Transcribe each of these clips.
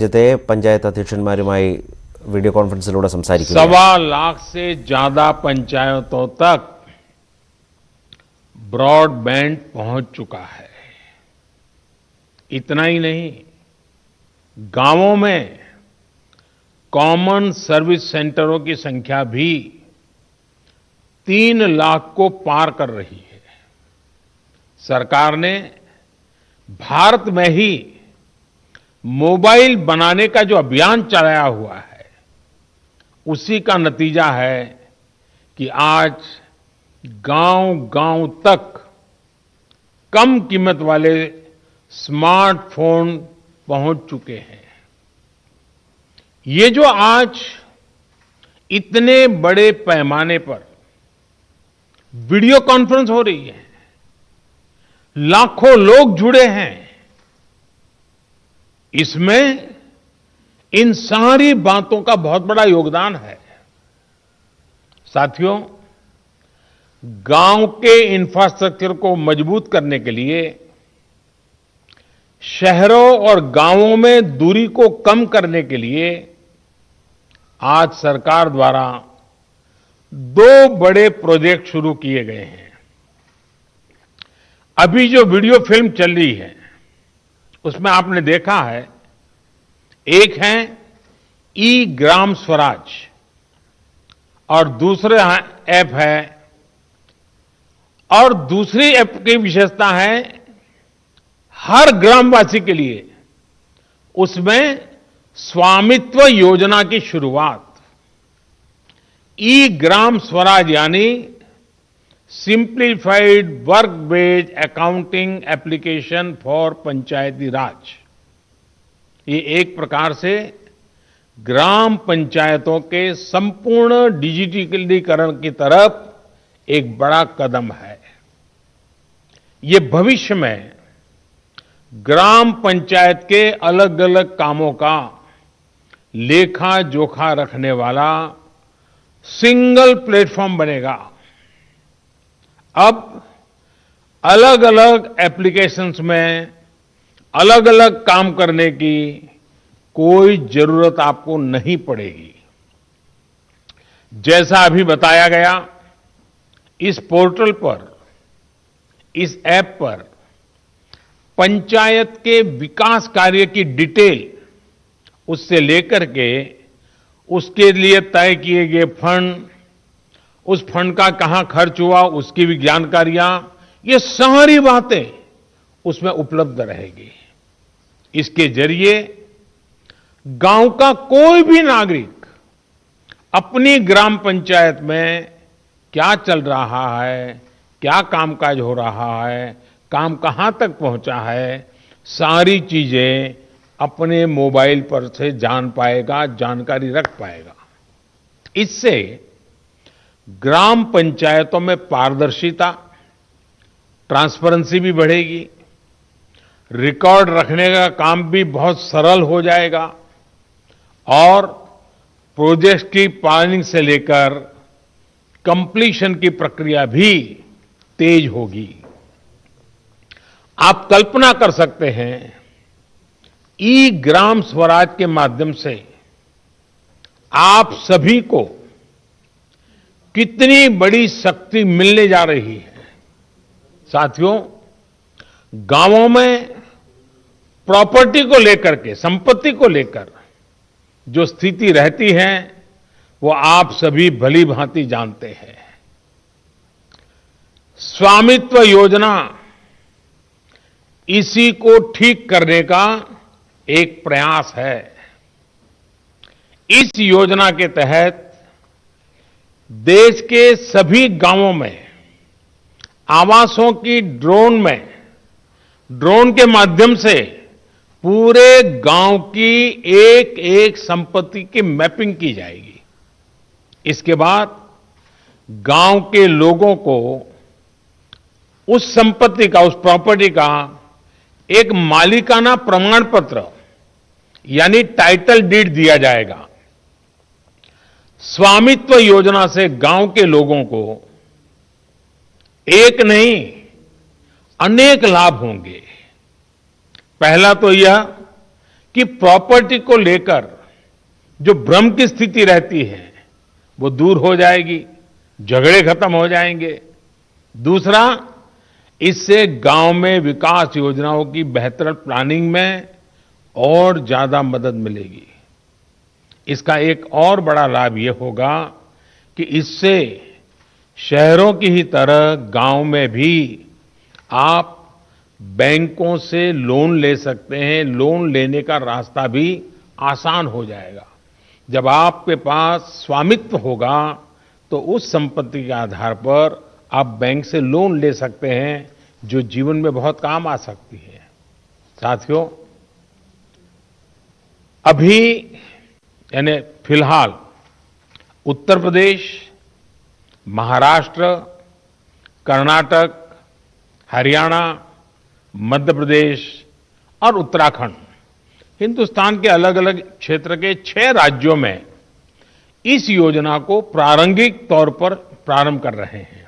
രാജ്യത്തെ പഞ്ചായത്ത് അധ്യക്ഷന്മാരുമായി വീഡിയോ കോൺഫറൻസിലൂടെ സംസാരിക്കുക. 1.25 लाख से ज्यादा पंचायतों तक ब्रॉडबैंड पहुंच चुका है. इतना ही नहीं, गांवों में कॉमन सर्विस सेंटरों की संख्या भी 3 लाख को पार कर रही है. सरकार ने भारत में ही मोबाइल बनाने का जो अभियान चलाया हुआ है, उसी का नतीजा है कि आज गांव-गांव तक कम कीमत वाले स्मार्टफोन पहुंच चुके हैं. ये जो आज इतने बड़े पैमाने पर वीडियो कॉन्फ्रेंस हो रही है, लाखों लोग जुड़े हैं, इसमें इन सारी बातों का बहुत बड़ा योगदान है. साथियों, गांव के इंफ्रास्ट्रक्चर को मजबूत करने के लिए, शहरों और गांवों में दूरी को कम करने के लिए आज सरकार द्वारा 2 बड़े प्रोजेक्ट शुरू किए गए हैं. अभी जो वीडियो फिल्म चल रही है, उसमें आपने देखा है, एक है ई ग्राम स्वराज और दूसरा ऐप है, और दूसरी ऐप की विशेषता है हर ग्रामवासी के लिए उसमें स्वामित्व योजना की शुरुआत. ई ग्राम स्वराज यानी simplified work based accounting application for Panchayati Raj. ये एक प्रकार से ग्राम पंचायतों के संपूर्ण डिजिटलीकरण की तरफ एक बड़ा कदम है. ये भविष्य में ग्राम पंचायत के अलग अलग कामों का लेखा जोखा रखने वाला सिंगल प्लेटफॉर्म बनेगा. अब अलग अलग एप्लीकेशंस में अलग अलग काम करने की कोई जरूरत आपको नहीं पड़ेगी. जैसा अभी बताया गया, इस पोर्टल पर, इस ऐप पर पंचायत के विकास कार्य की डिटेल, उससे लेकर के उसके लिए तय किए गए फंड, उस फंड का कहां खर्च हुआ, उसकी भी जानकारियां, ये सारी बातें उसमें उपलब्ध रहेगी. इसके जरिए गांव का कोई भी नागरिक अपनी ग्राम पंचायत में क्या चल रहा है, क्या कामकाज हो रहा है, काम कहां तक पहुंचा है, सारी चीजें अपने मोबाइल पर से जान पाएगा, जानकारी रख पाएगा. इससे ग्राम पंचायतों में पारदर्शिता, ट्रांसपेरेंसी भी बढ़ेगी, रिकॉर्ड रखने का काम भी बहुत सरल हो जाएगा, और प्रोजेक्ट की प्लानिंग से लेकर कंप्लीशन की प्रक्रिया भी तेज होगी. आप कल्पना कर सकते हैं, ई ग्राम स्वराज के माध्यम से आप सभी को कितनी बड़ी शक्ति मिलने जा रही है. साथियों, गांवों में प्रॉपर्टी को लेकर के, संपत्ति को लेकर जो स्थिति रहती है, वो आप सभी भली भांति जानते हैं. स्वामित्व योजना इसी को ठीक करने का एक प्रयास है. इस योजना के तहत देश के सभी गांवों में आवासों की ड्रोन के माध्यम से पूरे गांव की एक एक संपत्ति की मैपिंग की जाएगी. इसके बाद गांव के लोगों को उस संपत्ति का, उस प्रॉपर्टी का एक मालिकाना प्रमाण पत्र यानी टाइटल डीड दिया जाएगा. स्वामित्व योजना से गांव के लोगों को एक नहीं, अनेक लाभ होंगे. पहला तो यह कि प्रॉपर्टी को लेकर जो भ्रम की स्थिति रहती है वो दूर हो जाएगी, झगड़े खत्म हो जाएंगे। दूसरा, इससे गांव में विकास योजनाओं की बेहतर प्लानिंग में और ज्यादा मदद मिलेगी। इसका एक और बड़ा लाभ ये होगा कि इससे शहरों की ही तरह गांव में भी आप बैंकों से लोन ले सकते हैं। लोन लेने का रास्ता भी आसान हो जाएगा। जब आपके पास स्वामित्व होगा तो उस संपत्ति के आधार पर आप बैंक से लोन ले सकते हैं, जो जीवन में बहुत काम आ सकती है। साथियों, अभी यानी फिलहाल उत्तर प्रदेश, महाराष्ट्र, कर्नाटक, हरियाणा, मध्य प्रदेश और उत्तराखंड, हिंदुस्तान के अलग अलग क्षेत्र के 6 राज्यों में इस योजना को प्रारंभिक तौर पर प्रारंभ कर रहे हैं।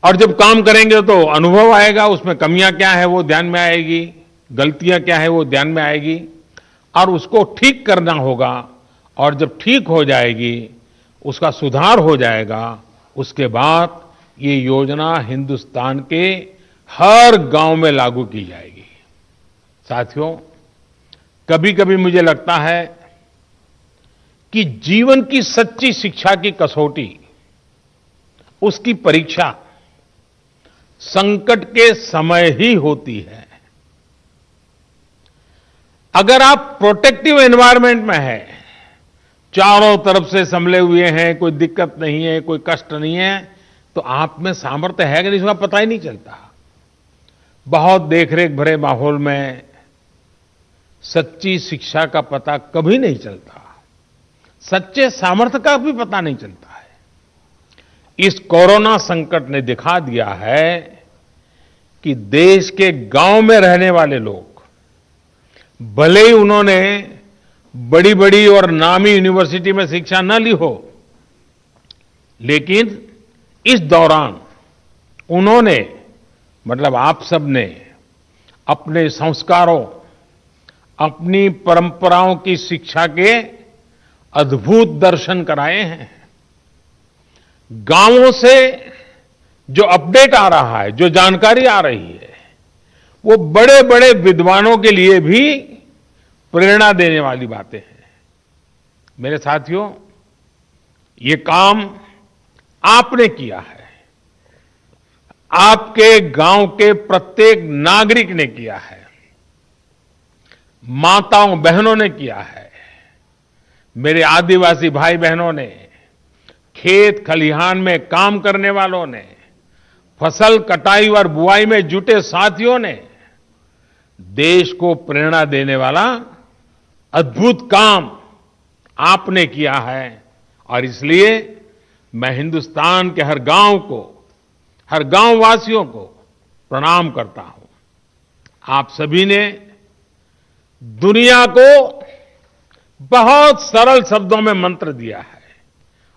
और जब काम करेंगे तो अनुभव आएगा, उसमें कमियां क्या है वो ध्यान में आएगी, गलतियां क्या है वो ध्यान में आएगी और उसको ठीक करना होगा। और जब ठीक हो जाएगी, उसका सुधार हो जाएगा, उसके बाद ये योजना हिंदुस्तान के हर गांव में लागू की जाएगी। साथियों, कभी कभी मुझे लगता है कि जीवन की सच्ची शिक्षा की कसौटी, उसकी परीक्षा संकट के समय ही होती है। अगर आप प्रोटेक्टिव एनवायरनमेंट में हैं, चारों तरफ से संभले हुए हैं, कोई दिक्कत नहीं है, कोई कष्ट नहीं है, तो आप में सामर्थ्य है कि नहीं इसका पता ही नहीं चलता। बहुत देखरेख भरे माहौल में सच्ची शिक्षा का पता कभी नहीं चलता, सच्चे सामर्थ्य का भी पता नहीं चलता है। इस कोरोना संकट ने दिखा दिया है कि देश के गांव में रहने वाले लोग, भले ही उन्होंने बड़ी बड़ी और नामी यूनिवर्सिटी में शिक्षा न ली हो, लेकिन इस दौरान उन्होंने, मतलब आप सब ने अपने संस्कारों, अपनी परंपराओं की शिक्षा के अद्भुत दर्शन कराए हैं। गांवों से जो अपडेट आ रहा है, जो जानकारी आ रही है, वो बड़े बड़े विद्वानों के लिए भी प्रेरणा देने वाली बातें हैं। मेरे साथियों, ये काम आपने किया है, आपके गांव के प्रत्येक नागरिक ने किया है, माताओं बहनों ने किया है, मेरे आदिवासी भाई बहनों ने, खेत खलिहान में काम करने वालों ने, फसल कटाई और बुआई में जुटे साथियों ने देश को प्रेरणा देने वाला अद्भुत काम आपने किया है। और इसलिए मैं हिंदुस्तान के हर गांव को, हर गांव वासियों को प्रणाम करता हूं। आप सभी ने दुनिया को बहुत सरल शब्दों में मंत्र दिया है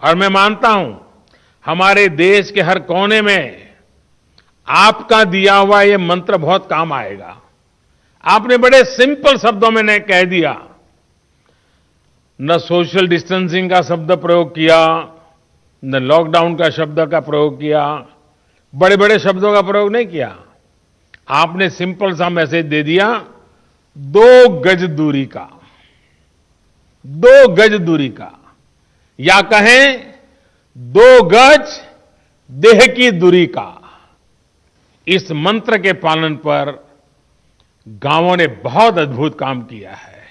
और मैं मानता हूं हमारे देश के हर कोने में आपका दिया हुआ ये मंत्र बहुत काम आएगा। आपने बड़े सिंपल शब्दों में ने कह दिया, न सोशल डिस्टेंसिंग का शब्द प्रयोग किया, न लॉकडाउन का शब्द का प्रयोग किया, बड़े बड़े शब्दों का प्रयोग नहीं किया। आपने सिंपल सा मैसेज दे दिया, 2 गज दूरी का, 2 गज दूरी का, या कहें 2 गज देह की दूरी का। इस मंत्र के पालन पर गांवों ने बहुत अद्भुत काम किया है।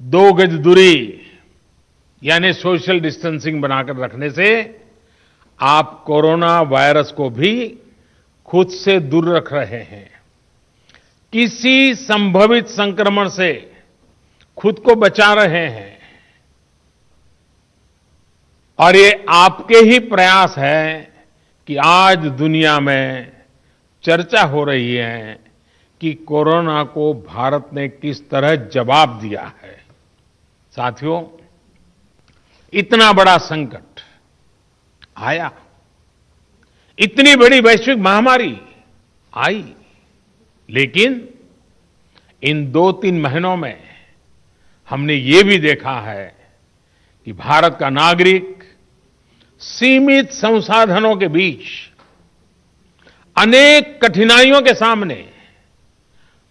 2 गज दूरी यानी सोशल डिस्टेंसिंग बनाकर रखने से आप कोरोना वायरस को भी खुद से दूर रख रहे हैं, किसी संभवित संक्रमण से खुद को बचा रहे हैं। और ये आपके ही प्रयास है कि आज दुनिया में चर्चा हो रही है कि कोरोना को भारत ने किस तरह जवाब दिया है। साथियों, इतना बड़ा संकट आया, इतनी बड़ी वैश्विक महामारी आई, लेकिन इन 2-3 महीनों में हमने ये भी देखा है कि भारत का नागरिक सीमित संसाधनों के बीच अनेक कठिनाइयों के सामने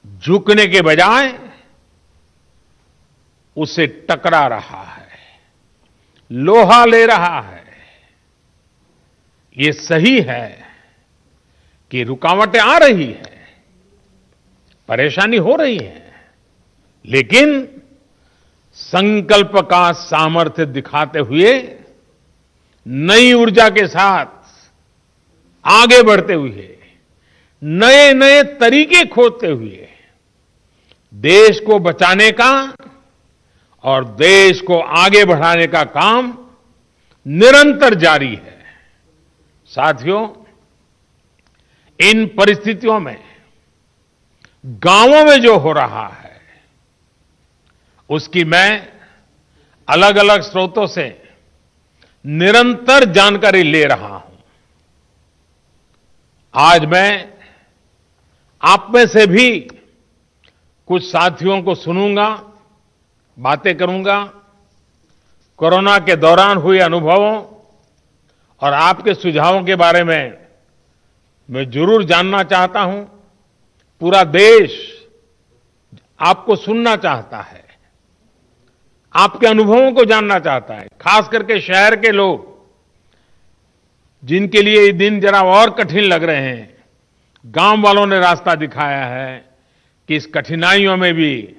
झुकने के बजाय उससे टकरा रहा है, लोहा ले रहा है। ये सही है कि रुकावटें आ रही हैं, परेशानी हो रही है, लेकिन संकल्प का सामर्थ्य दिखाते हुए नई ऊर्जा के साथ आगे बढ़ते हुए नए नए तरीके खोजते हुए देश को बचाने का और देश को आगे बढ़ाने का काम निरंतर जारी है। साथियों, इन परिस्थितियों में गांवों में जो हो रहा है उसकी मैं अलग अलग स्रोतों से निरंतर जानकारी ले रहा हूं। आज मैं आप में से भी कुछ साथियों को सुनूंगा, बातें करूंगा, कोरोना के दौरान हुए अनुभवों और आपके सुझावों के बारे में मैं जरूर जानना चाहता हूं। पूरा देश आपको सुनना चाहता है, आपके अनुभवों को जानना चाहता है, खास करके शहर के लोग जिनके लिए ये दिन जरा और कठिन लग रहे हैं। गांव वालों ने रास्ता दिखाया है कि इस कठिनाइयों में भी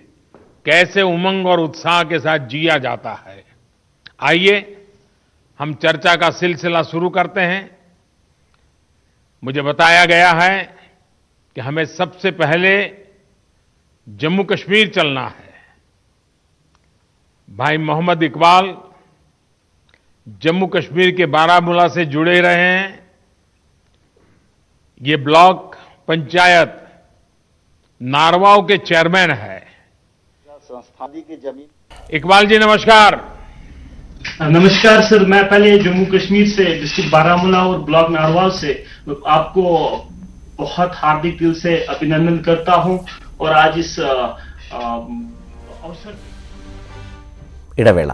कैसे उमंग और उत्साह के साथ जिया जाता है। आइए हम चर्चा का सिलसिला शुरू करते हैं। मुझे बताया गया है कि हमें सबसे पहले जम्मू कश्मीर चलना है। भाई मोहम्मद इकबाल जम्मू कश्मीर के बारामूला से जुड़े रहे हैं। ये ब्लॉक पंचायत नारवाव के चेयरमैन है। संस्थानी की जमीन। इकबाल जी नमस्कार। नमस्कार सर, मैं पहले जम्मू कश्मीर से डिस्ट्रिक्ट बारामूला और ब्लॉक नारवाल से आपको बहुत हार्दिक दिल से अभिनंदन करता हूं और आज इस अवसर ഇടവേള